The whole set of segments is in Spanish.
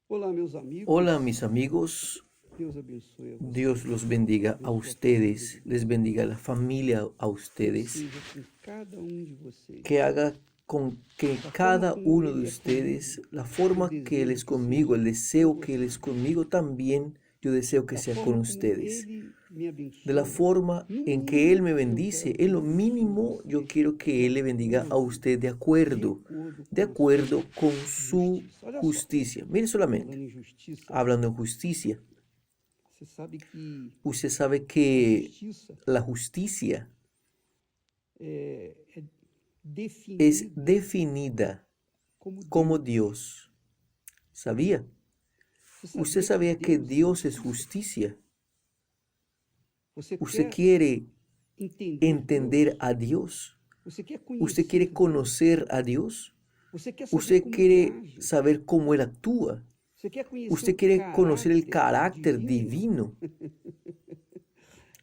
Olá, meus Hola amigos. mis amigos, Deus abençoe a Dios vocês. los bendiga a Abençoe a ustedes, família. les bendiga a la familia, a Deus ustedes, seja com cada um de vocês. que haga con que Da forma cada como uno de Ele é ustedes, comigo, la eu forma que Él desejo es que seja conmigo, el com deseo que Él es vocês. conmigo, también yo deseo que Da sea con forma como ustedes. Ele me De la abençoa, forma no en que Él mínimo me eu bendice, quero que en lo abençoe mínimo yo vocês quiero de que Él le bendiga a acordo, usted de acordo de com a sua acuerdo con su justiça. Olha só, justicia. Mire solamente, falando em justiça, hablando en justicia, você sabe que usted sabe a que justiça la justicia é es definida definida como como Deus. Dios. ¿Sabía? Você Usted sabia que sabía que Deus é Dios es justiça? justicia. Você Usted quer quiere entender entender Deus? a Dios. Você quer Usted conhecer quiere Deus? conocer a Dios. Você quer saber Usted como Ele quiere age? saber cómo Él actúa. Você quer conhecer o Usted quiere conocer el caráter carácter divino? divino.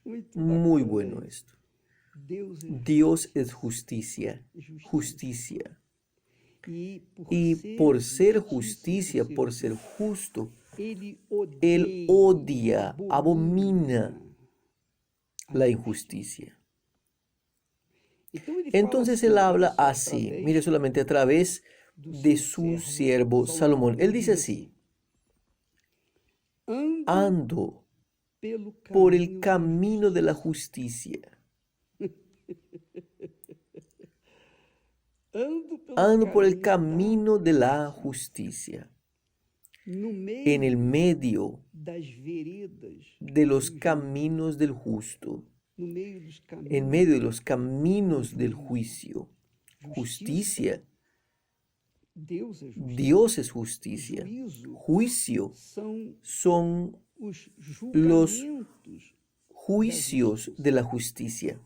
Muito Muy bacana bueno isso. esto. Deus é Dios es justiça. justicia. Justicia. E por Y ser por ser justiça, justicia, por ser justo, Ele Él odeia, odia, abomina la a injusticia. Então ele fala Entonces assim, Él olha habla só, así, mire através solamente a través do de seu su servo siervo Salomón. Él dice diz así: ando ando pelo por el caminho da camino de la justiça. justicia. Ando Ando por el caminho da camino de la justiça. justicia. No En el meio medio das veredas de los do justo, caminos del justo. no meio dos En caminhos medio de los caminos do del juízo. juicio. Justicia. Deus é justiça. Dios es justicia. Juízo Juicio são son os los julgamentos juicios de la justicia.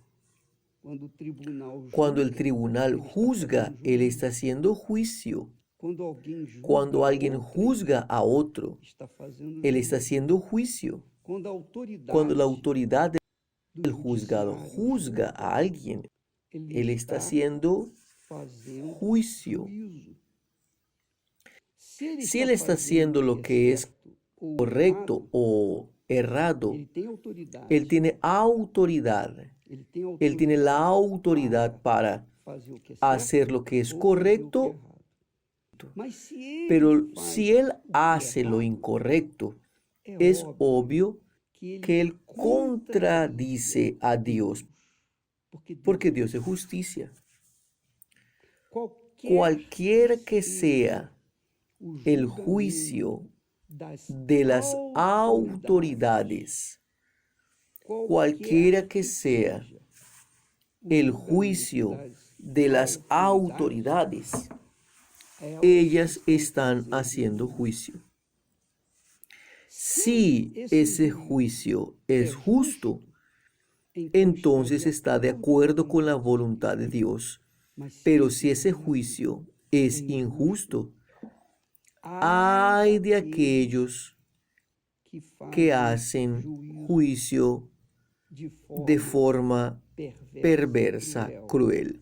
quando o tribunal Cuando el julga, tribunal ele está juzga, fazendo Él juízo. está haciendo juicio. Quando alguém julga Cuando alguien outrem, juzga a otro, está fazendo Él está juízo. haciendo juicio. Quando a autoridade Cuando la autoridad do del juzgado judiciário juzga a alguien, Él está haciendo fazendo juicio. juízo. Se Si Él está haciendo lo que es certo ou correcto errado, o errado, ele tem autoridade. Él tiene autoridad. Él tiene la autoridad para fazer o que é hacer certo lo que es ou fazer o que é correcto, errado. Mas se ele pero faz si Él o que é hace lo errado, incorrecto, é es óbvio obvio que que ele Él contradice a Dios, porque Dios es justicia. Cualquier que sea el juicio de las autoridades, cualquiera que sea el juicio de las autoridades, ellas están haciendo juicio. Si ese juicio es justo, entonces está de acuerdo con la voluntad de Dios. Pero si ese juicio es injusto, ay de aquellos que hacen juicio de forma perversa, cruel.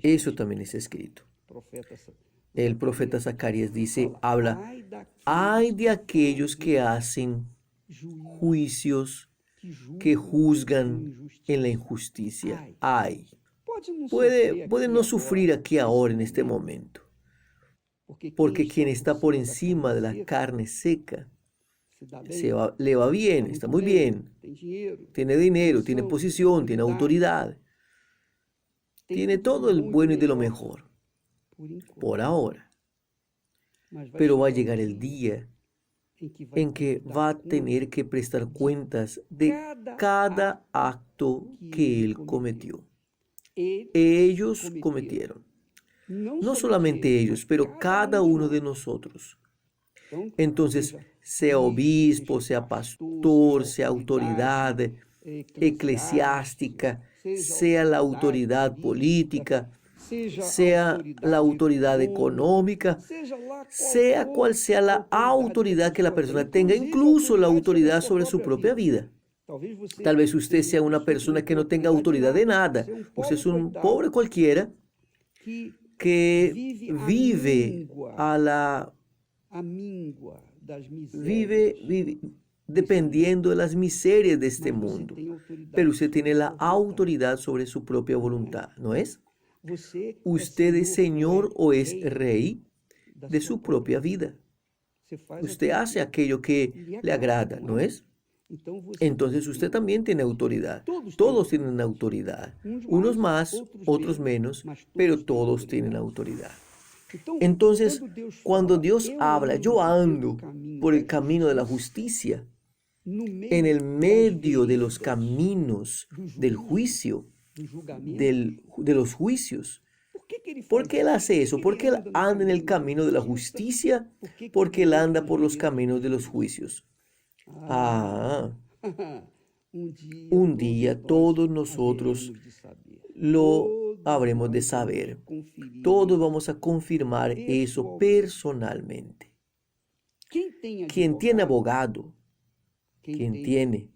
Eso también es escrito. El profeta Zacarías dice, habla, ay de aquellos que hacen juicios que juzgan en la injusticia. Ay, puede no sufrir aquí ahora en este momento, porque quien está por encima de la carne seca le va bien, está muy bien, tiene dinero, tiene posición, tiene autoridad, tiene todo el bueno y de lo mejor, por ahora. Pero va a llegar el día en que va a tener que prestar cuentas de cada acto que él cometió. Ellos cometieron. No solamente ellos, pero cada uno de nosotros. Entonces, sea obispo, sea pastor, sea autoridad eclesiástica, sea la autoridad política, sea la autoridad económica, sea cual sea la autoridad que la persona tenga, incluso la autoridad sobre su propia vida. Tal vez usted sea una persona que no tenga autoridad de nada. Usted es un pobre cualquiera que vive vive dependiendo de las miserias de este mundo. Pero usted tiene la autoridad sobre su propia voluntad, ¿no es? Usted es Señor o es Rey de su propia vida. Usted hace aquello que le agrada, ¿no es? Entonces usted también tiene autoridad. Todos tienen autoridad. Unos más, otros menos, pero todos tienen autoridad. Entonces, cuando Dios habla, yo ando por el camino de la justicia, en el medio de los caminos del juicio, de los juicios. ¿Por qué Él hace eso? ¿Por qué Él anda en el camino de la justicia? Porque Él anda por los caminos de los juicios. Un día todos nosotros lo habremos de saber. Todos vamos a confirmar eso personalmente. Quien tiene abogado, quien tiene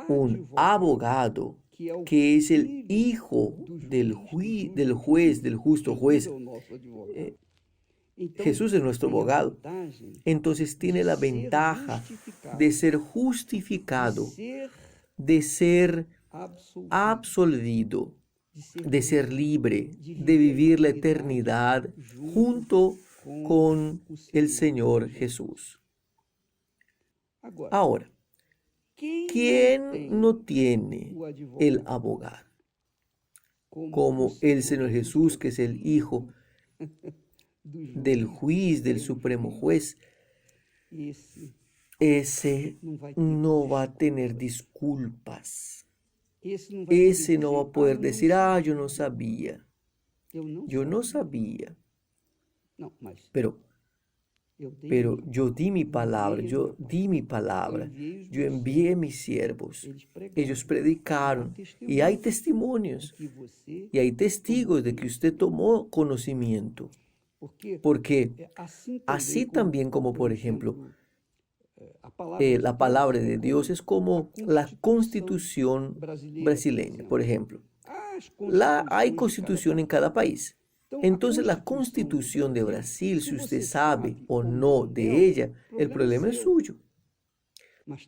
un abogado, que es el hijo del juez, del justo juez, Jesús es nuestro abogado. Entonces tiene la ventaja de ser justificado, de ser absolvido, de ser libre, de vivir la eternidad junto con el Señor Jesús. Ahora, ¿quién no tiene el abogado? Como el Señor Jesús, que es el Hijo del juez, del supremo juez. Ese no va a tener disculpas. Ese no va a poder decir, yo no sabía. Yo no sabía. Pero yo di mi palabra, yo envié mis siervos. Ellos predicaron y hay testimonios y hay testigos de que usted tomó conocimiento. Porque así también como, por ejemplo, la palabra de Dios es como la constitución brasileña, por ejemplo. Hay constitución en cada país. Entonces la constitución de Brasil, si usted sabe o no de ella, el problema es suyo.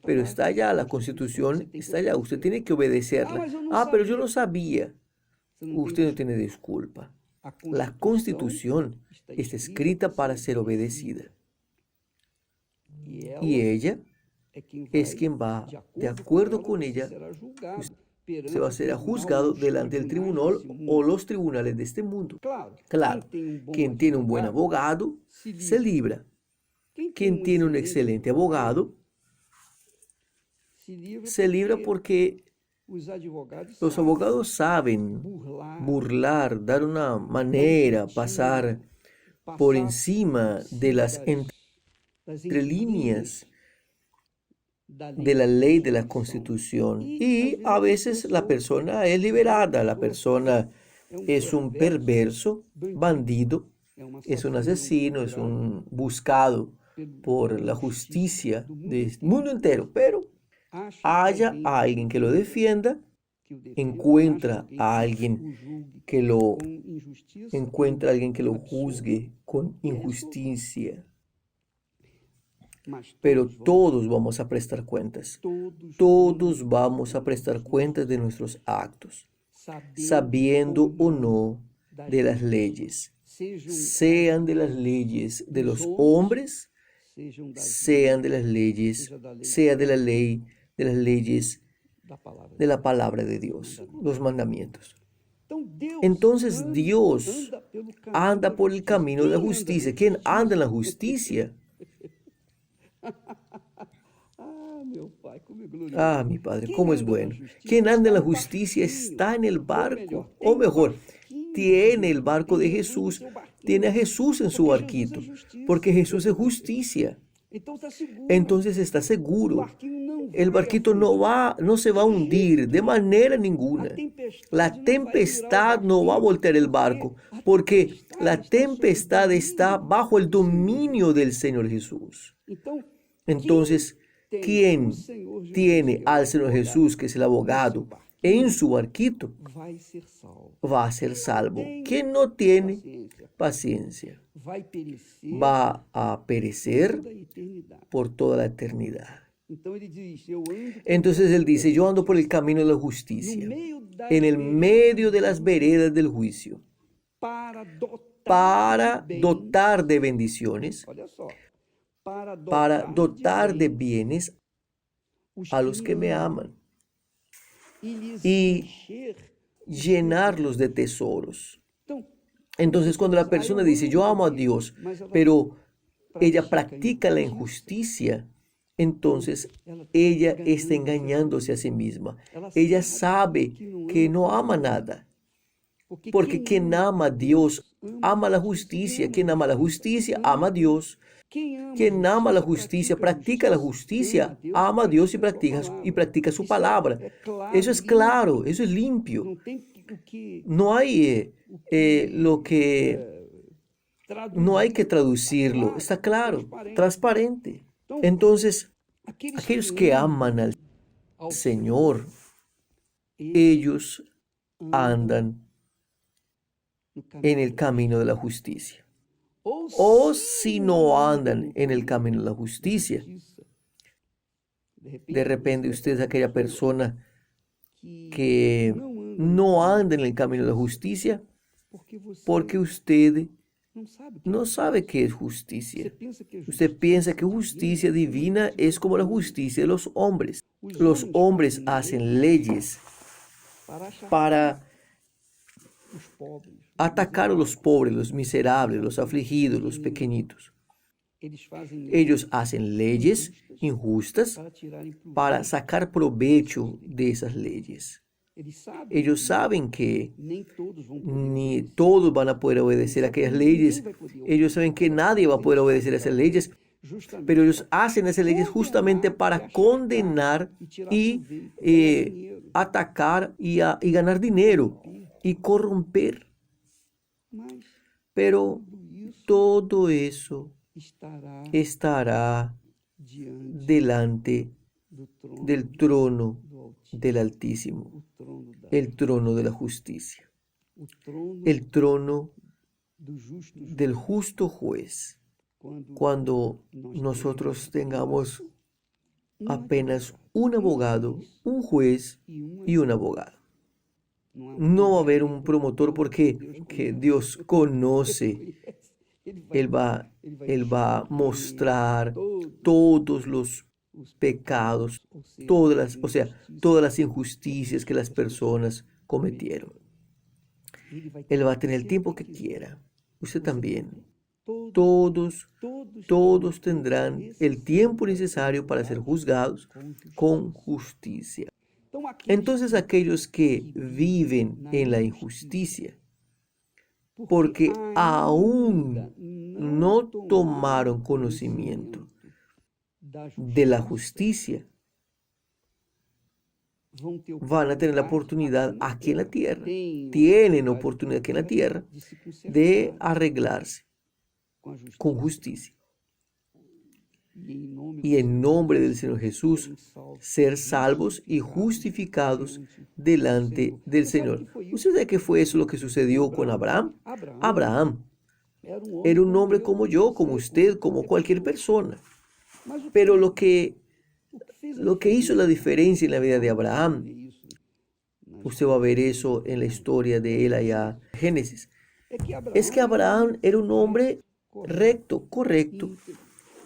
Pero está allá, la constitución está allá, usted tiene que obedecerla. Pero yo no sabía. Usted no tiene disculpa. La constitución está escrita para ser obedecida. Y ella es quien va, de acuerdo con ella, se va a ser juzgado delante del tribunal o los tribunales de este mundo. Claro, quien tiene un buen abogado se libra. Quien tiene un excelente abogado se libra porque los abogados saben burlar, dar una manera, pasar por encima de las entre líneas de la ley de la Constitución. Y a veces la persona es liberada, la persona es un perverso, bandido, es un asesino, es un buscado por la justicia del mundo entero, pero haya a alguien que lo defienda, encuentra a alguien que lo juzgue con injusticia. Pero todos vamos a prestar cuentas. Todos vamos a prestar cuentas de nuestros actos, sabiendo o no de las leyes, sean de las leyes de los hombres, sean de las leyes, sea de las leyes de la palabra de Dios, los mandamientos. Entonces Dios anda por el camino de la justicia. ¿Quién anda en la justicia? Mi Padre, cómo es bueno. Quien anda en la justicia está en el barco, o mejor, tiene el barco de Jesús, tiene a Jesús en su barquito, porque Jesús es justicia. Entonces está seguro. El barquito no se va a hundir de manera ninguna. La tempestad no va a voltear el barco, porque la tempestad está bajo el dominio del Señor Jesús. Entonces, ¿quién tiene al Señor Jesús, que es el abogado, en su barquito vai ser salvo. va a ser salvo. Quien no tiene paciencia Vai perecer va a perecer toda a eternidade. por toda la eternidad. Então ele diz, eu ando Entonces él dice, yo ando por el camino de la no justicia, meio das en el veredas medio de las veredas del juicio, para para de bens, dotar de bendiciones, olha só, para para dotar de bens bienes os a los que me amam aman e lhes y encher. llenarlos de tesoros. Então, Entonces cuando la persona dice, yo amo a Dios, pero ella practica la injusticia, entonces ella está engañándose a sí misma. Ella sabe que no ama nada. Porque quien ama a Dios ama la justicia. Quien ama la justicia ama a Dios. Quien ama la justicia, practica la justicia, ama a Dios y practica su palabra. Eso es claro, eso es limpio. não tem o que No hay no hay que traducirlo. Está claro, transparente. Entonces, aquellos que aman al Señor, ellos andan en el camino de la justicia. O si no andan en el camino de la justicia, de repente usted es aquella persona que no anda en el camino de la justicia porque usted no sabe qué es justicia. Usted piensa que justicia divina es como la justicia de los hombres. Los hombres hacen leyes para os pobres, atacar a los pobres, los miserables, los afligidos, los pequeñitos. eles fazem Ellos hacen leyes injustas para tirarem proveito. para sacar provecho de esas leyes. Eles sabem Ellos saben que nem todos vão ni todos van a poder obedecer a aquellas leyes. Ellos saben que nadie va a poder obedecer a esas leyes, justamente pero ellos hacen esas leyes justamente para condenar y atacar y ganar dinero y corromper. mas Pero isso todo eso estará estará diante delante do trono del trono do Altíssimo, del Altísimo, o trono da el trono de la justicia, o trono el trono do justo juiz. del justo juez. Cuando nosotros tengamos apenas un abogado, un juez y un abogado. No va a haber un promotor porque que Dios conoce. Él va a mostrar todos los pecados, todas las injusticias que las personas cometieron. Él va a tener el tiempo que quiera. Usted también. Todos tendrán el tiempo necesario para ser juzgados con justicia. Entonces aquellos que viven en la injusticia, porque aún no tomaron conocimiento de la justicia, van a tener la oportunidad aquí en la tierra, tienen oportunidad aquí en la tierra de arreglarse con justicia. Y en nombre del Señor Jesús, ser salvos y justificados delante del Señor. ¿Usted sabe qué fue eso lo que sucedió con Abraham? Abraham era un hombre como yo, como usted, como cualquier persona. Pero lo que hizo la diferencia en la vida de Abraham, usted va a ver eso en la historia de él allá, Génesis, es que Abraham era un hombre recto, correcto,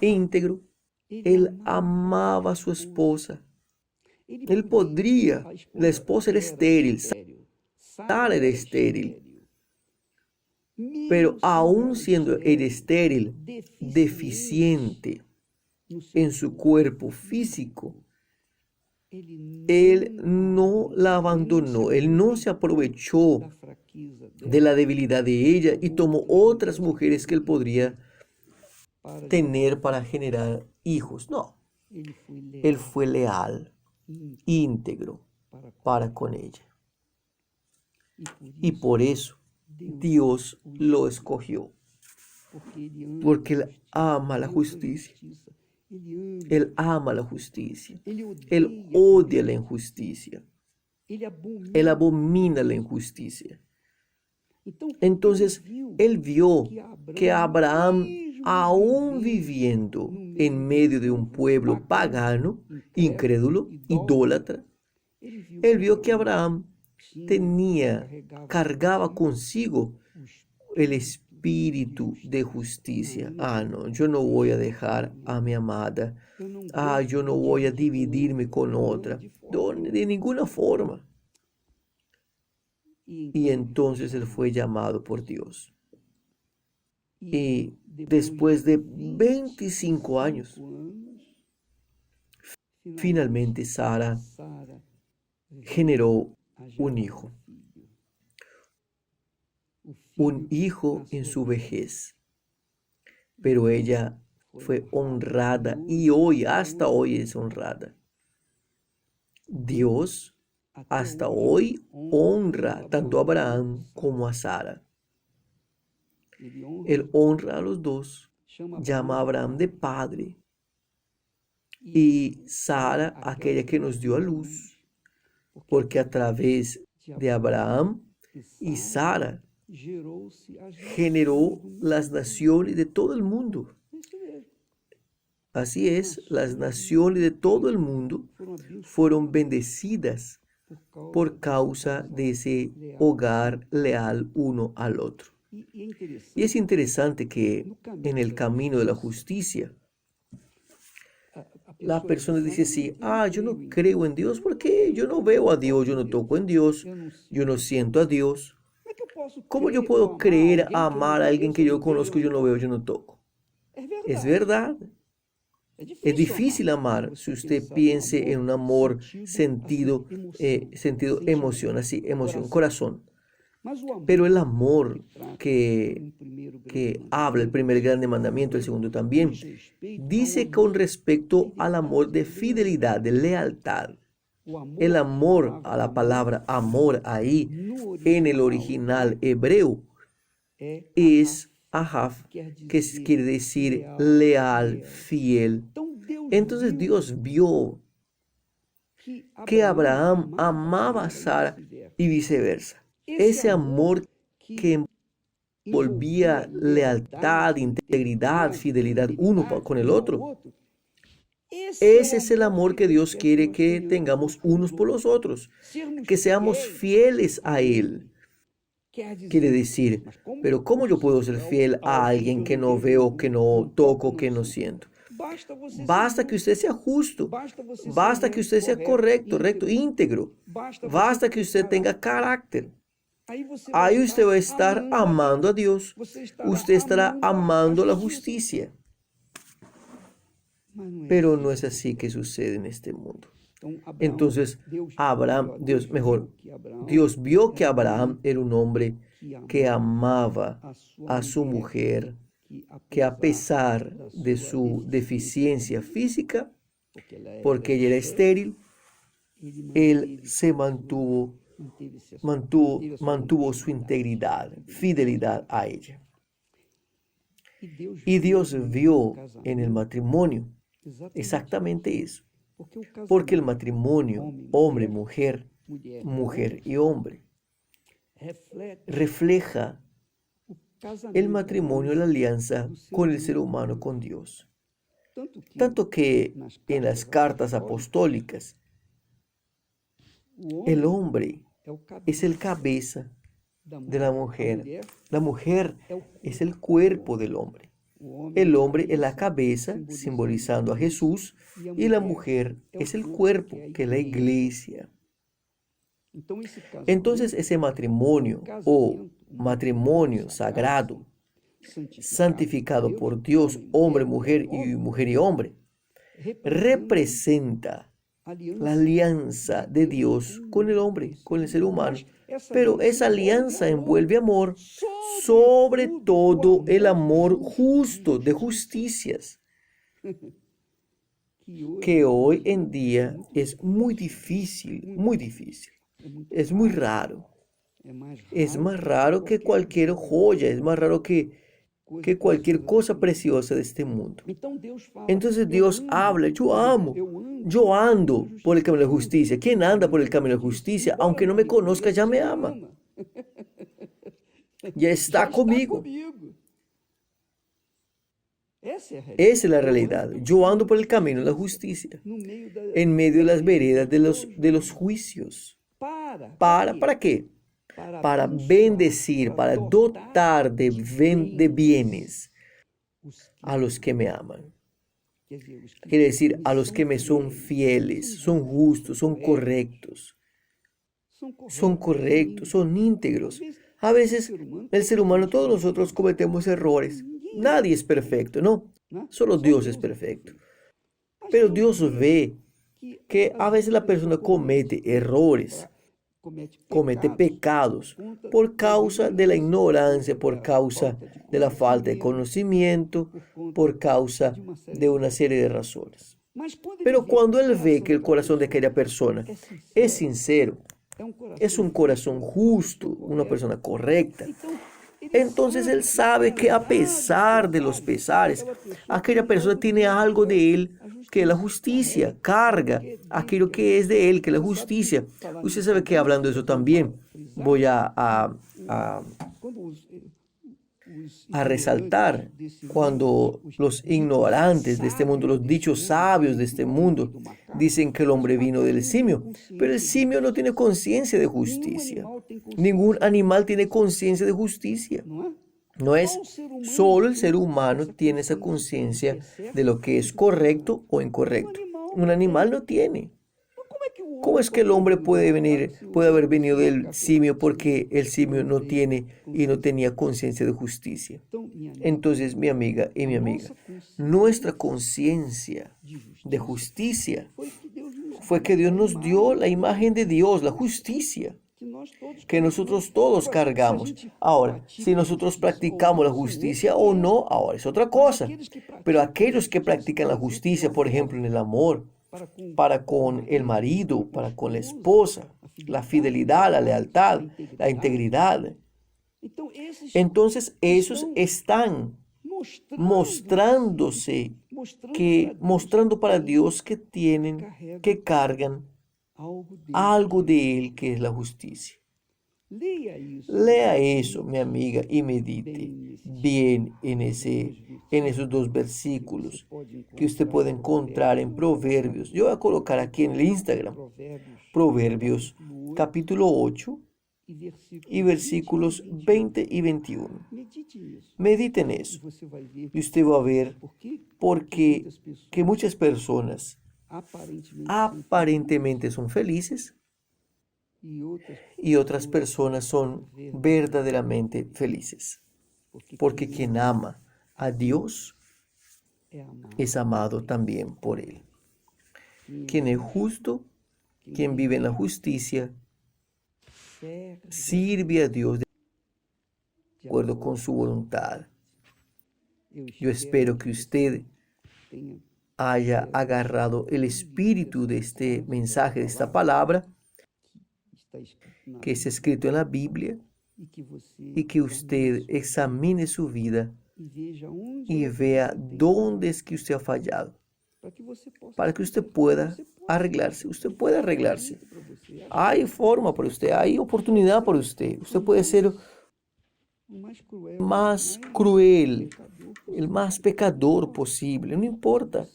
íntegro. Él amaba a su esposa. Él podría, la esposa era estéril, Sara era estéril, pero aún siendo él estéril, deficiente en su cuerpo físico, él no la abandonó, él no se aprovechó de la debilidad de ella y tomó otras mujeres que él podría tener para generar hijos. No, él fue leal, íntegro para con ella. Y por eso Dios lo escogió, porque él ama la justicia. Él ama la justicia. Él odia la injusticia. Él abomina la injusticia. Então, Entonces, él vio que Abraham, mesmo aún vivendo viviendo en medio de un pueblo pagano, incrédulo, idólatra, él vio que Abraham tenía, cargaba consigo el espíritu de justicia. Ah, no, yo no voy a dejar a mi amada. Ah, yo no voy a dividirme con otra. De ninguna forma. Y entonces él fue llamado por Dios. Y después de 25 años, finalmente Sara generó un hijo. Un hijo en su vejez. Pero ella fue honrada y hoy, hasta hoy es honrada. Dios hasta hoy honra tanto a Abraham como a Sara. Él honra a los dos, llama a Abraham de padre y Sara aquella que nos dio a luz, porque a través de Abraham y Sara generó las naciones de todo el mundo. Así es, las naciones de todo el mundo fueron bendecidas por causa de ese hogar leal uno al otro. Y es interesante que en el camino de la justicia, la persona dice así, yo no creo en Dios porque yo no veo a Dios, yo no toco en Dios, yo no siento a Dios. ¿Cómo yo puedo creer, amar a alguien que yo conozco, yo no veo, yo no toco? Es verdad. Es difícil amar si usted piense en un amor sentido emoción, así, emoción, corazón. Pero el amor que habla el primer grande mandamiento, el segundo también, dice con respecto al amor de fidelidad, de lealtad. El amor, a la palabra amor ahí, en el original hebreo, es ahav, que quiere decir leal, fiel. Entonces Dios vio que Abraham amaba a Sara y viceversa. Ese amor que envolvía lealtad, integridad, fidelidad uno con el otro. Ese es el amor que Dios quiere que tengamos unos por los otros, que seamos fieles a Él. Quiere decir, pero ¿cómo yo puedo ser fiel a alguien que no veo, que no toco, que no siento? Basta que usted sea justo, basta que usted sea correcto, recto, íntegro, basta que usted tenga carácter. Ahí usted va a estar amando a Dios, usted estará amando la justicia. Pero no es así que sucede en este mundo. Entonces, Dios vio que Abraham era un hombre que amaba a su mujer, que a pesar de su deficiencia física, porque ella era estéril, él se mantuvo su integridad, fidelidad a ella. Y Dios vio en el matrimonio exactamente eso. Porque el matrimonio, hombre, mujer, mujer y hombre, refleja el matrimonio, la alianza con el ser humano, con Dios. Tanto que en las cartas apostólicas, el hombre es el cabeza de la mujer es el cuerpo del hombre. El hombre es la cabeza, simbolizando a Jesús, y la mujer es el cuerpo, que es la iglesia. Entonces, ese matrimonio o matrimonio sagrado, santificado por Dios, hombre, mujer y hombre, representa la alianza de Dios con el hombre, con el ser humano. Pero esa alianza envuelve amor, sobre todo el amor justo, de justicias, que hoy en día es muy difícil, muy difícil. Es muy raro. Es más raro que cualquier joya, es más raro que que cualquier cosa preciosa de este mundo. Então Deus fala, Entonces eu Dios ando, habla, yo amo, yo ando por el camino de la justicia. ¿Quién anda por el camino de la justicia? Aunque no me conozca, ya me ama. Ya está conmigo. Essa é a realidade. Esa es la realidad. Yo ando por el camino de la justicia, en medio de las veredas de los juicios. ¿Para qué? Para bendecir, para dotar de bienes a los que me aman. Quiere decir, a los que me son fieles, son justos, son correctos, son íntegros. A veces el ser humano, todos nosotros cometemos errores. Nadie es perfecto, no. Solo Dios es perfecto. Pero Dios ve que a veces la persona comete errores, comete pecados por causa de la ignorancia, por causa de la falta de conocimiento, por causa de una serie de razones. Pero cuando Él ve que el corazón de aquella persona es sincero, es un corazón justo, una persona correcta, entonces Él sabe que a pesar de los pesares, aquella persona tiene algo de Él que es la justicia, carga aquello que es de Él, que es la justicia. Usted sabe que hablando de eso también voy a resaltar cuando los ignorantes de este mundo, los dichos sabios de este mundo, dicen que el hombre vino del simio, pero el simio no tiene conciencia de justicia. Ningún animal tiene conciencia de justicia. No es solo el ser humano tiene esa conciencia de lo que es correcto o incorrecto. Un animal no tiene. ¿Cómo es que el hombre puede haber venido del simio porque el simio no tiene y no tenía conciencia de justicia? Entonces, mi amiga y mi amiga, nuestra conciencia de justicia fue que Dios nos dio la imagen de Dios, la justicia, que nosotros todos cargamos. Ahora, si nosotros practicamos la justicia o no, ahora es otra cosa. Pero aquellos que practican la justicia, por ejemplo, en el amor, para con el marido, para con la esposa, la fidelidad, la lealtad, la integridad. Entonces esos están mostrando para Dios que tienen, que cargan algo de Él que es la justicia. Lea eso, mi amiga, y medite bien en esos dos versículos que usted puede encontrar en Proverbios. Yo voy a colocar aquí en el Instagram, Proverbios capítulo 8 y versículos 20 y 21. Medite en eso y usted va a ver por qué que muchas personas aparentemente son felices y otras personas son verdaderamente felices. Porque quien ama a Dios es amado también por Él. Quien es justo, quien vive en la justicia, sirve a Dios de acuerdo con su voluntad. Yo espero que usted haya agarrado el espíritu de este mensaje, de esta palabra, que está escrito en la Biblia, y que usted examine su vida y vea dónde es que usted ha fallado, para que usted pueda arreglarse. Usted puede arreglarse. Hay forma para usted, hay oportunidad para usted. Usted puede ser más cruel, el más pecador posible. No importa.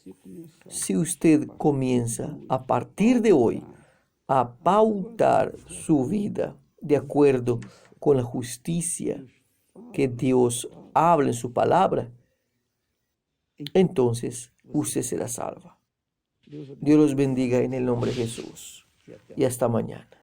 Si usted comienza a partir de hoy a pautar su vida de acuerdo con la justicia que Dios habla en su palabra, entonces usted será salva. Dios los bendiga en el nombre de Jesús y hasta mañana.